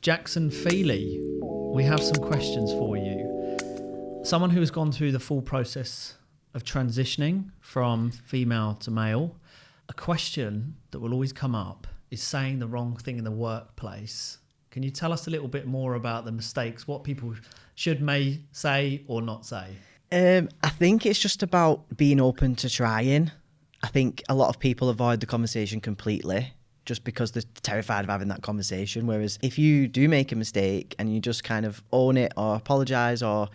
Jaxon Feeley, we have some questions for you. Someone who has gone through the full process of transitioning from female to male. A question that will always come up is saying the wrong thing in the workplace. Can you tell us a little bit more about the mistakes, what people may say or not say? I think it's just about being open to trying. I think a lot of people avoid the conversation completely just because they're terrified of having that conversation. Whereas if you do make a mistake and you just kind of own it or apologise or,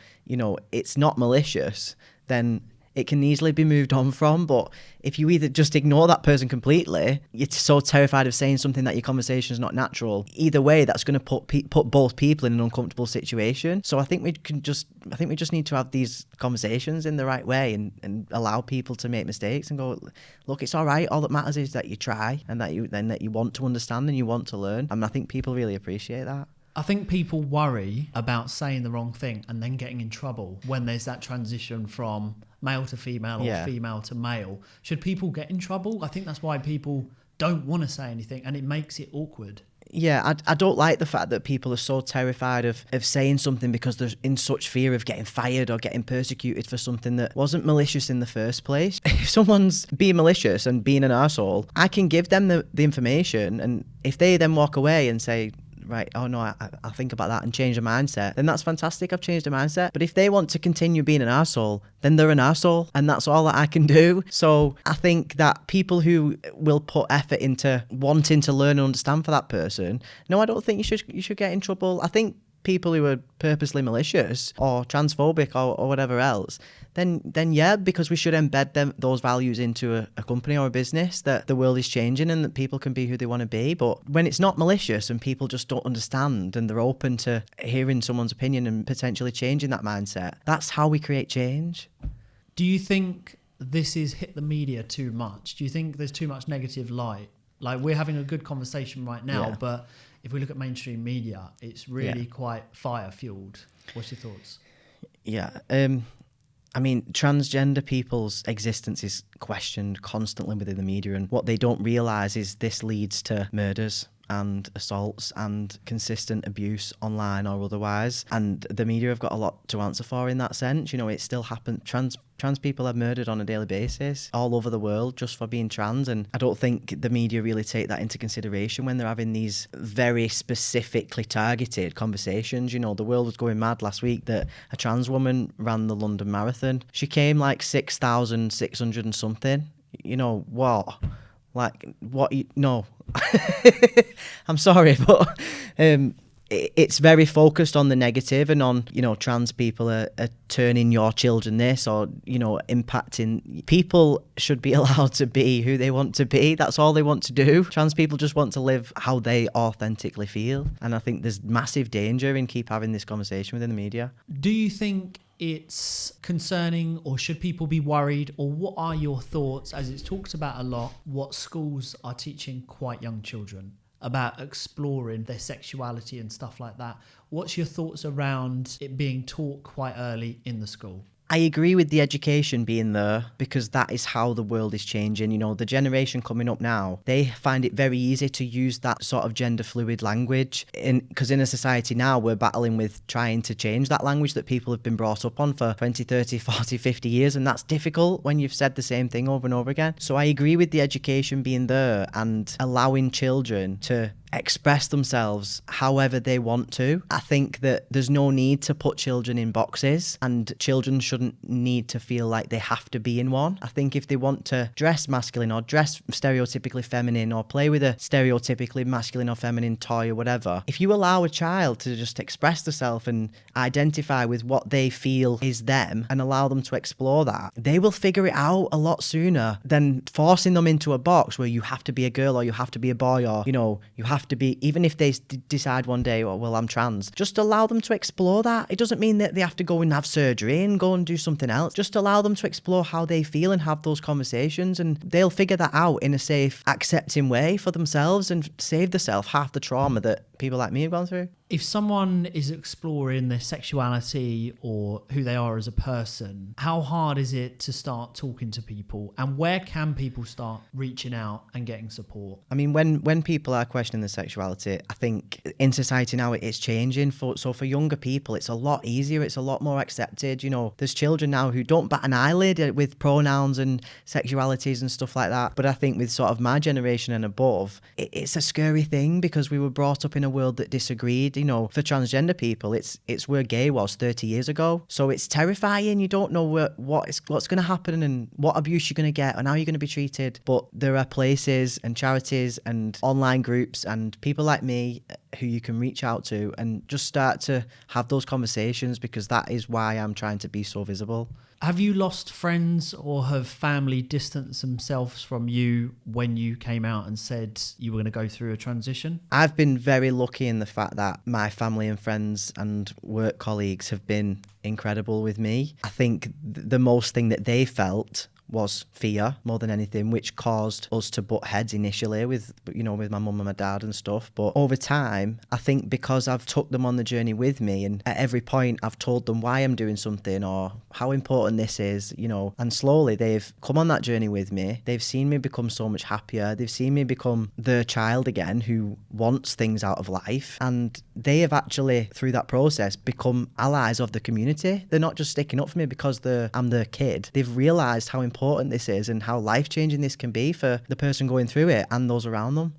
it's not malicious, then it can easily be moved on from. But if you either just ignore that person completely, you're so terrified of saying something that your conversation is not natural. Either way, that's going to put both people in an uncomfortable situation. So I think we just need to have these conversations in the right way and allow people to make mistakes and go, look, it's all right. All that matters is that you try and that you want to understand and you want to learn. And I think people really appreciate that. I think people worry about saying the wrong thing and then getting in trouble when there's that transition from male to female or female to male. Should people get in trouble? I think that's why people don't want to say anything and it makes it awkward. Yeah, I don't like the fact that people are so terrified of saying something because they're in such fear of getting fired or getting persecuted for something that wasn't malicious in the first place. If someone's being malicious and being an arsehole, I can give them the information, and if they then walk away and say, right, oh no, I'll think about that and change the mindset, then that's fantastic, I've changed the mindset. But if they want to continue being an arsehole, then they're an arsehole, and that's all that I can do. So I think that people who will put effort into wanting to learn and understand for that person, no, I don't think you should get in trouble. I think people who are purposely malicious or transphobic or whatever else, then yeah, because we should embed those values into a company or a business, that the world is changing and that people can be who they want to be. But when it's not malicious and people just don't understand and they're open to hearing someone's opinion and potentially changing that mindset, that's how we create change. Do you think this is hit the media too much? Do you think there's too much negative light? Like, we're having a good conversation right now, but if we look at mainstream media, it's really quite fire-fueled. What's your thoughts? Yeah. I mean, transgender people's existence is questioned constantly within the media, and what they don't realise is this leads to murders and assaults and consistent abuse online or otherwise. And the media have got a lot to answer for in that sense. It still happens. Trans people are murdered on a daily basis all over the world just for being trans, and I don't think the media really take that into consideration when they're having these very specifically targeted conversations. The world was going mad last week that a trans woman ran the London Marathon. She came like 6,600 and something. What? Like, what? No. I'm sorry, but it's very focused on the negative and on, trans people are turning your children this or, impacting. People should be allowed to be who they want to be. That's all they want to do. Trans people just want to live how they authentically feel. And I think there's massive danger in keep having this conversation within the media. Do you think it's concerning, or should people be worried, or what are your thoughts, as it's talked about a lot, what schools are teaching quite young children about exploring their sexuality and stuff like that? What's your thoughts around it being taught quite early in the school? I agree with the education being there because that is how the world is changing. The generation coming up now, they find it very easy to use that sort of gender fluid language. Because in a society now, we're battling with trying to change that language that people have been brought up on for 20, 30, 40, 50 years. And that's difficult when you've said the same thing over and over again. So I agree with the education being there and allowing children to express themselves however they want to. I think that there's no need to put children in boxes, and children shouldn't need to feel like they have to be in one. I think if they want to dress masculine or dress stereotypically feminine or play with a stereotypically masculine or feminine toy or whatever, if you allow a child to just express themselves and identify with what they feel is them and allow them to explore that, they will figure it out a lot sooner than forcing them into a box where you have to be a girl or you have to be a boy or, you have to be, even if they decide one day, oh, well, I'm trans, just allow them to explore that. It doesn't mean that they have to go and have surgery and go and do something else. Just allow them to explore how they feel and have those conversations, and they'll figure that out in a safe, accepting way for themselves and save themselves half the trauma that people like me have gone through. If someone is exploring their sexuality or who they are as a person, how hard is it to start talking to people, and where can people start reaching out and getting support? I mean, when people are questioning their sexuality, I think in society now it's changing. So for younger people, it's a lot easier. It's a lot more accepted. You know, there's children now who don't bat an eyelid with pronouns and sexualities and stuff like that. But I think with sort of my generation and above, it's a scary thing because we were brought up in a world that disagreed. You know, for transgender people, it's where gay was 30 years ago. So it's terrifying. You don't know what's going to happen and what abuse you're going to get and how you're going to be treated. But there are places and charities and online groups and people like me who you can reach out to and just start to have those conversations, because that is why I'm trying to be so visible. Have you lost friends or have family distanced themselves from you when you came out and said you were going to go through a transition? I've been very lucky in the fact that my family and friends and work colleagues have been incredible with me. I think the most thing that they felt was fear more than anything, which caused us to butt heads initially with my mum and my dad and stuff. But over time, I think because I've took them on the journey with me, and at every point I've told them why I'm doing something or how important this is, and slowly they've come on that journey with me. They've seen me become so much happier. They've seen me become the child again who wants things out of life. And they have actually, through that process, become allies of the community. They're not just sticking up for me because I'm their kid. They've realised how important this is and how life-changing this can be for the person going through it and those around them.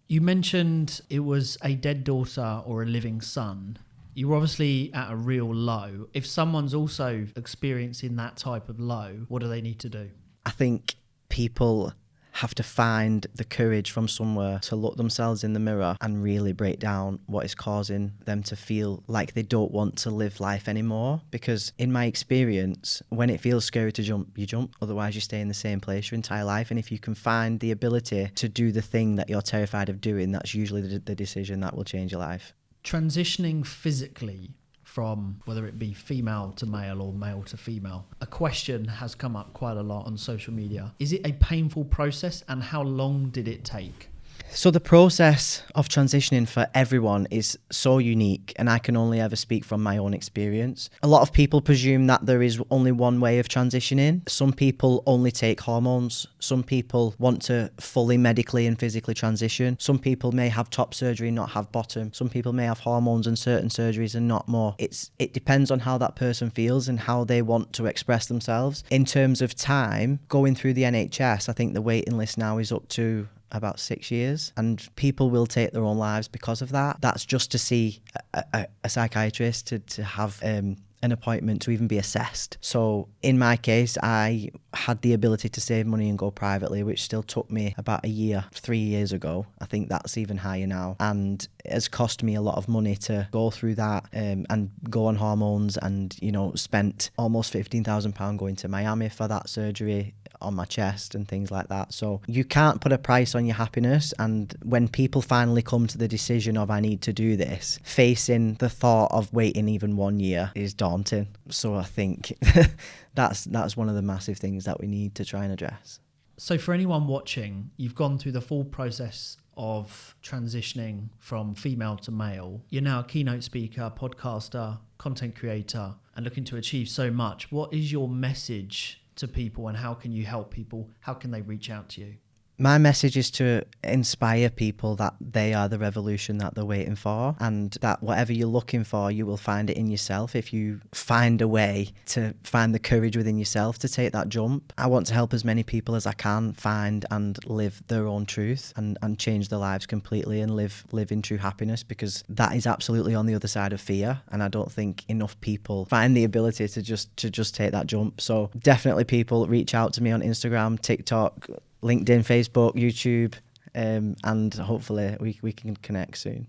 You mentioned it was a dead daughter or a living son. You're obviously at a real low. If someone's also experiencing that type of low, what do they need to do? I think people have to find the courage from somewhere to look themselves in the mirror and really break down what is causing them to feel like they don't want to live life anymore. Because in my experience, when it feels scary to jump, you jump. Otherwise, you stay in the same place your entire life. And if you can find the ability to do the thing that you're terrified of doing, that's usually the decision that will change your life. Transitioning physically from whether it be female to male or male to female, a question has come up quite a lot on social media. Is it a painful process, and how long did it take? So the process of transitioning for everyone is so unique, and I can only ever speak from my own experience. A lot of people presume that there is only one way of transitioning. Some people only take hormones. Some people want to fully medically and physically transition. Some people may have top surgery and not have bottom. Some people may have hormones and certain surgeries and not more. It depends on how that person feels and how they want to express themselves. In terms of time, going through the NHS, I think the waiting list now is up to about 6 years, and people will take their own lives because of that. That's just to see a psychiatrist, to have an appointment, to even be assessed. So in my case, I had the ability to save money and go privately, which still took me about a year, 3 years ago. I think that's even higher now, and it has cost me a lot of money to go through that and go on hormones, and spent almost £15,000 going to Miami for that surgery on my chest and things like that. So you can't put a price on your happiness, and when people finally come to the decision of I need to do this, facing the thought of waiting even 1 year is daunting. So I think that's one of the massive things that we need to try and address. So for anyone watching, you've gone through the full process of transitioning from female to male. You're now a keynote speaker, podcaster, content creator, and looking to achieve so much. What is your message to people, and how can you help people? How can they reach out to you? My message is to inspire people that they are the revolution that they're waiting for, and that whatever you're looking for, you will find it in yourself if you find a way to find the courage within yourself to take that jump. I want to help as many people as I can find and live their own truth and change their lives completely and live in true happiness, because that is absolutely on the other side of fear, and I don't think enough people find the ability to just take that jump. So definitely people reach out to me on Instagram, TikTok, LinkedIn, Facebook, YouTube, and hopefully we can connect soon.